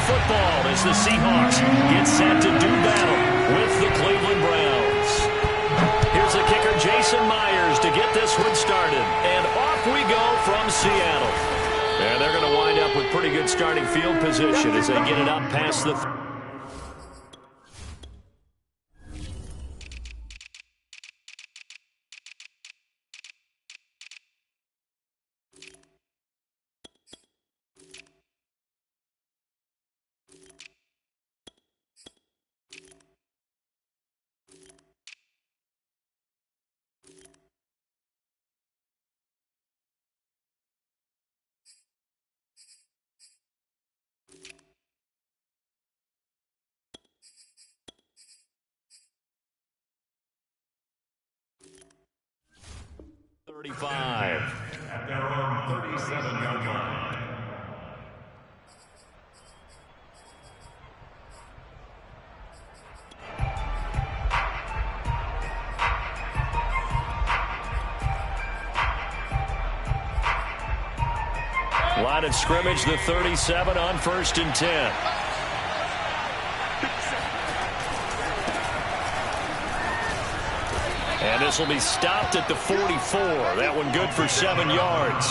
football as the Seahawks get set to do battle with the Cleveland Browns. Here's the kicker, Jason Myers, to get this one started. And off we go from Seattle. And they're going to wind up with pretty good starting field position as they get it up past the... At their own 37-yard line. Line of scrimmage, the 37 on 1st and 10. And this will be stopped at the 44. That one good for 7 yards.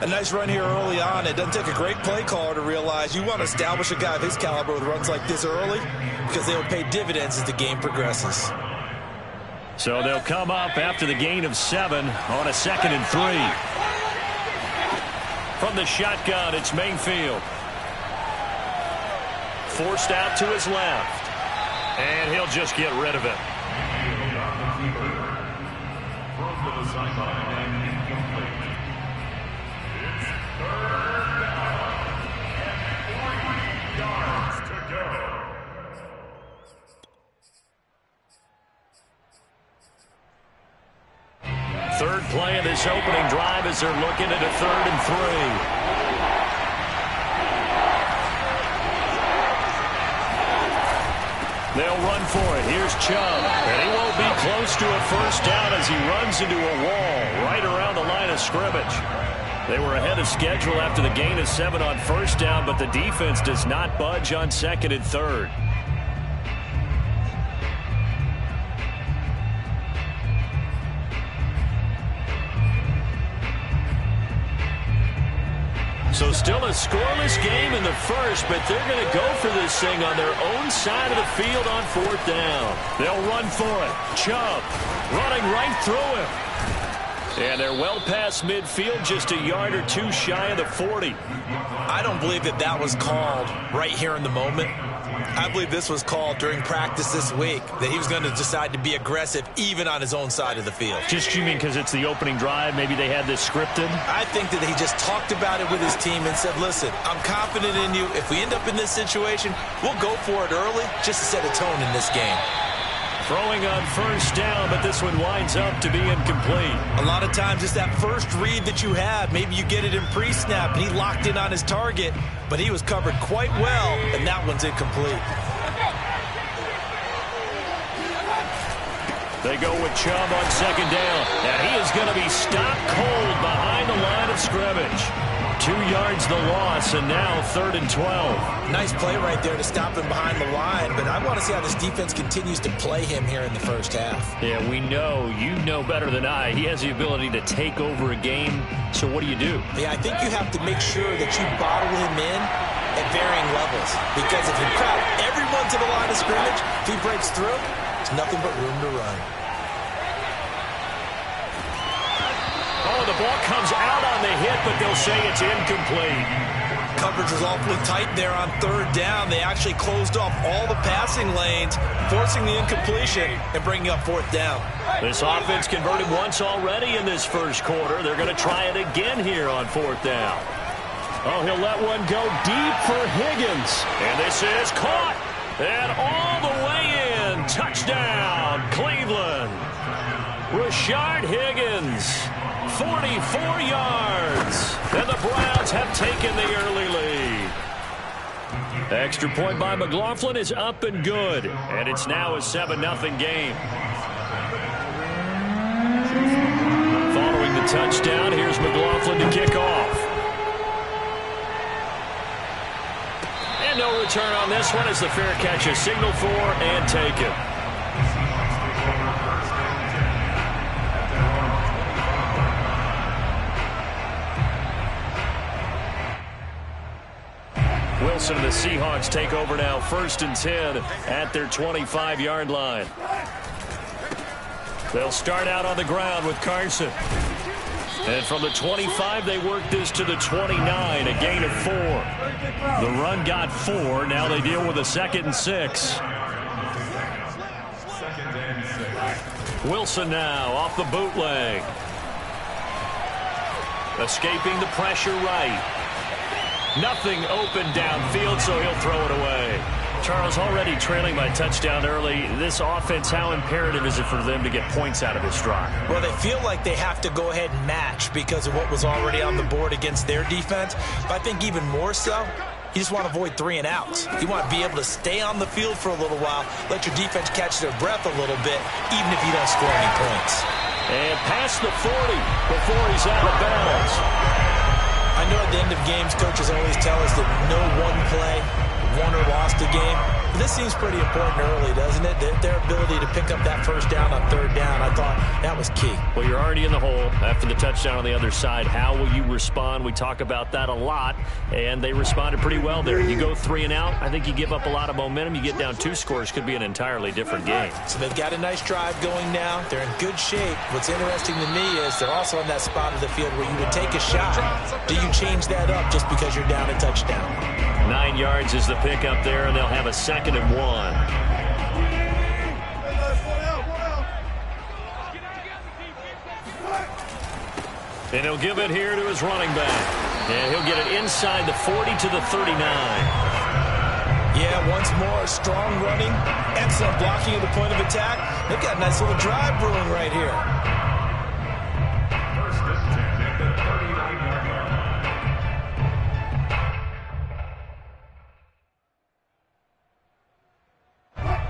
A nice run here early on. It doesn't take a great play caller to realize you want to establish a guy of his caliber with runs like this early because they will pay dividends as the game progresses. So they'll come up after the gain of 7 on a 2nd and 3. From the shotgun, it's Mayfield. Forced out to his left. And he'll just get rid of it. Third play of this opening drive as they're looking at a 3rd and 3. They'll run for it. Here's Chubb. And he won't be close to a first down as he runs into a wall right around the line of scrimmage. They were ahead of schedule after the gain of 7 on 1st down, but the defense does not budge on 2nd and 3rd. So still a scoreless game in the first, but they're going to go for this thing on their own side of the field on 4th down. They'll run for it. Chubb running right through him. And they're well past midfield, just a yard or 2 shy of the 40. I don't believe that was called right here in the moment. I believe this was called during practice this week, that he was going to decide to be aggressive even on his own side of the field. Just you mean because it's the opening drive, maybe they had this scripted? I think that he just talked about it with his team and said, listen, I'm confident in you. If we end up in this situation, we'll go for it early just to set a tone in this game. Throwing on 1st down, but this one winds up to be incomplete. A lot of times it's that first read that you have. Maybe you get it in pre-snap, and he locked in on his target, but he was covered quite well, and that one's incomplete. They go with Chubb on 2nd down, and he is going to be stopped cold behind the line of scrimmage. 2 yards the loss, and now 3rd and 12. Nice play right there to stop him behind the line, but I want to see how this defense continues to play him here in the first half. Yeah, we know, you know better than I, he has the ability to take over a game, so what do you do? Yeah, I think you have to make sure that you bottle him in at varying levels, because if you crowd everyone to the line of scrimmage, if he breaks through, there's nothing but room to run. Oh, the ball comes out on the hit, but they'll say it's incomplete. Coverage was awfully tight there on 3rd down. They actually closed off all the passing lanes, forcing the incompletion and bringing up 4th down. This offense converted once already in this first quarter. They're going to try it again here on 4th down. Oh, he'll let one go deep for Higgins. And this is caught. And all the way in. Touchdown, Cleveland. Rashard Higgins. 44 yards. And the Browns have taken the early lead. Extra point by McLaughlin is up and good. And it's now a 7-0 game. Following the touchdown, here's McLaughlin to kick off. And no return on this one as the fair catch is signaled for and taken. Wilson and the Seahawks take over now, 1st and 10 at their 25-yard line. They'll start out on the ground with Carson. And from the 25, they work this to the 29, a gain of 4. The run got 4. Now they deal with a 2nd and 6. Wilson now off the bootleg. Escaping the pressure right. Nothing open downfield, so he'll throw it away. Charles, already trailing by touchdown early. This offense, how imperative is it for them to get points out of this drive? Well, they feel like they have to go ahead and match because of what was already on the board against their defense. But I think even more so, you just want to avoid 3 and outs. You want to be able to stay on the field for a little while, let your defense catch their breath a little bit, even if you don't score any points. And past the 40 before he's out of bounds. I know at the end of games, coaches always tell us that no one play won or lost a game. But this seems pretty important early, doesn't it? Their ability to pick up that 1st down on 3rd down, I thought that was key. Well, you're already in the hole after the touchdown on the other side. How will you respond? We talk about that a lot, and they responded pretty well there. You go 3 and out, I think you give up a lot of momentum. You get down 2 scores, could be an entirely different game. So they've got a nice drive going now. They're in good shape. What's interesting to me is they're also in that spot of the field where you would take a shot. Do you change that up just because you're down a touchdown? 9 yards is the pick up there, and they'll have a 2nd and 1. And he'll give it here to his running back. And he'll get it inside the 40 to the 39. Yeah, once more, strong running, excellent blocking at the point of attack. They've got a nice little drive brewing right here.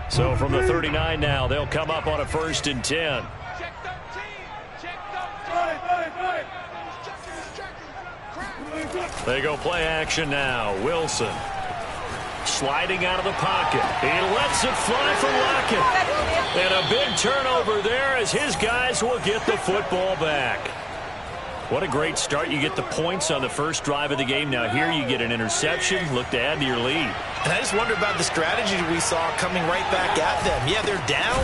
So from the 39 now, they'll come up on a 1st and 10. They go play action now. Wilson sliding out of the pocket. He lets it fly for Lockett. And a big turnover there as his guys will get the football back. What a great start. You get the points on the first drive of the game. Now here you get an interception. Look to add to your lead. And I just wonder about the strategy we saw coming right back at them. Yeah, they're down,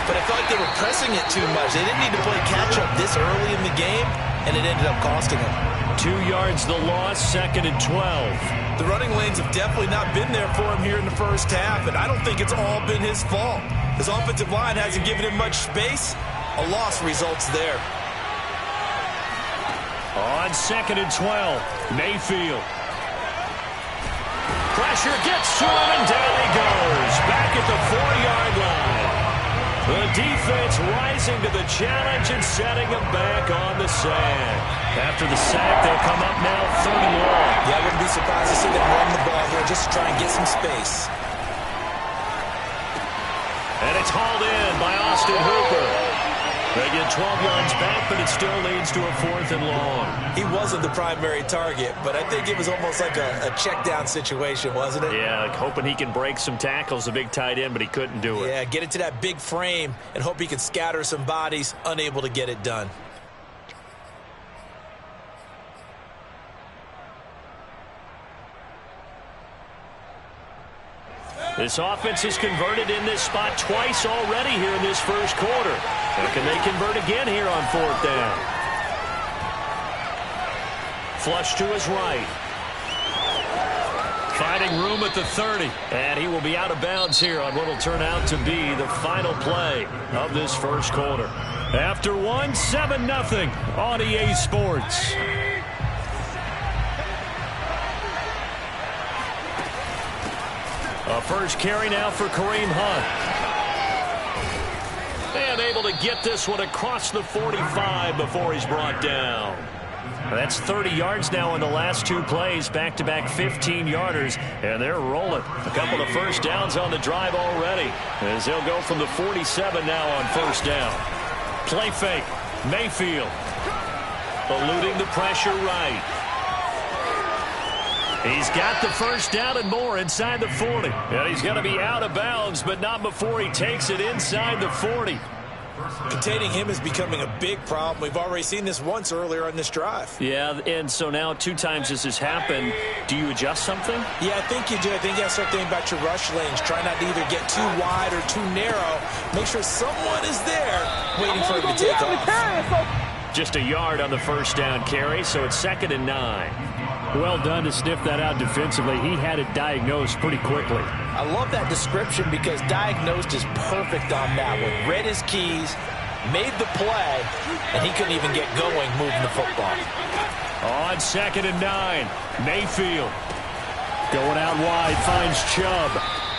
but I felt like they were pressing it too much. They didn't need to play catch-up this early in the game, and it ended up costing them. 2 yards the loss, 2nd and 12. The running lanes have definitely not been there for him here in the first half, and I don't think it's all been his fault. His offensive line hasn't given him much space. A loss results there. On 2nd and 12, Mayfield. Pressure gets to him, and down he goes. Back at the 4-yard line. The defense rising to the challenge and setting him back on the sand. After the sack, they'll come up now 30 long. Yeah, I wouldn't be surprised to see them run the ball here just to try and get some space. And it's hauled in by Austin Hooper. They get 12 yards back, but it still leads to a 4th and long. He wasn't the primary target, but I think it was almost like a check down situation, wasn't it? Yeah, like hoping he can break some tackles, a big tight end, but he couldn't do it. Yeah, get it to that big frame and hope he can scatter some bodies, unable to get it done. This offense has converted in this spot twice already here in this first quarter. And can they convert again here on 4th down? Flush to his right. Finding room at the 30. And he will be out of bounds here on what will turn out to be the final play of this first quarter. After 7-0 on EA Sports. A first carry now for Kareem Hunt. And able to get this one across the 45 before he's brought down. That's 30 yards now in the last 2 plays. Back-to-back 15-yarders. And they're rolling. A couple of first downs on the drive already. As they'll go from the 47 now on 1st down. Play fake. Mayfield. Eluding the pressure right. He's got the first down and more inside the 40. And he's going to be out of bounds, but not before he takes it inside the 40. Containing him is becoming a big problem. We've already seen this once earlier on this drive. Yeah, and so now 2 times this has happened. Do you adjust something? Yeah, I think you do. I think you have to start thinking about your rush lanes. Try not to either get too wide or too narrow. Make sure someone is there waiting for him to take off. Just a yard on the first down carry, so it's 2nd and 9. Well done to sniff that out defensively. He had it diagnosed pretty quickly. I love that description because diagnosed is perfect on that one. Read his keys, made the play, and he couldn't even get going moving the football. On 2nd and 9, Mayfield going out wide, finds Chubb.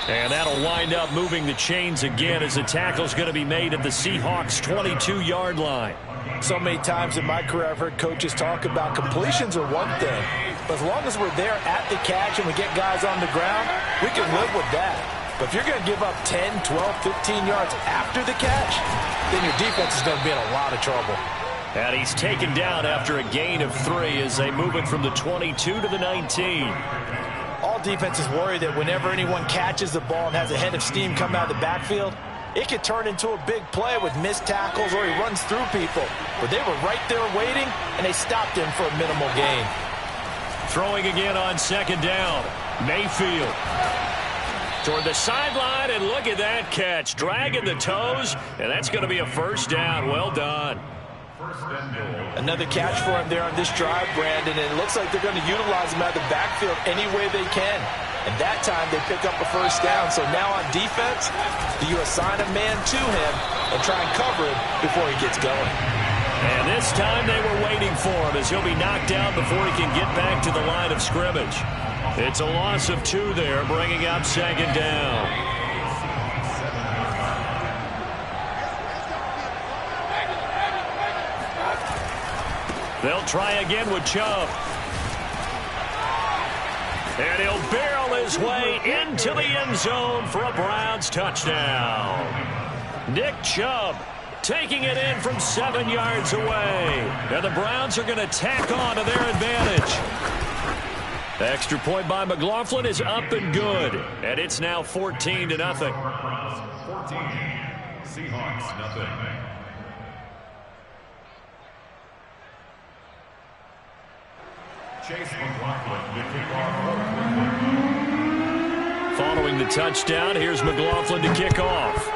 And that'll wind up moving the chains again as the tackle's going to be made at the Seahawks' 22-yard line. So many times in my career I've heard coaches talk about completions are one thing, but as long as we're there at the catch and we get guys on the ground, we can live with that. But if you're going to give up 10, 12, 15 yards after the catch, then your defense is going to be in a lot of trouble. And he's taken down after a gain of 3 as they move it from the 22 to the 19. All defenses worry that whenever anyone catches the ball and has a head of steam come out of the backfield, it could turn into a big play with missed tackles or he runs through people. But they were right there waiting, and they stopped him for a minimal gain. Throwing again on 2nd down. Mayfield toward the sideline, and look at that catch. Dragging the toes, and that's going to be a first down. Well done. Another catch for him there on this drive, Brandon, and it looks like they're going to utilize him out of the backfield any way they can. And that time they pick up a first down. So now on defense, do you assign a man to him and try and cover him before he gets going? And this time they were waiting for him as he'll be knocked down before he can get back to the line of scrimmage. It's a loss of 2 there, bringing up 2nd down. They'll try again with Chubb. And he'll barrel his way into the end zone for a Browns touchdown. Nick Chubb taking it in from 7 yards away. And the Browns are going to tack on to their advantage. The extra point by McLaughlin is up and good. And it's now 14-0. 14, Seahawks, nothing. Following the touchdown, here's McLaughlin to kick off.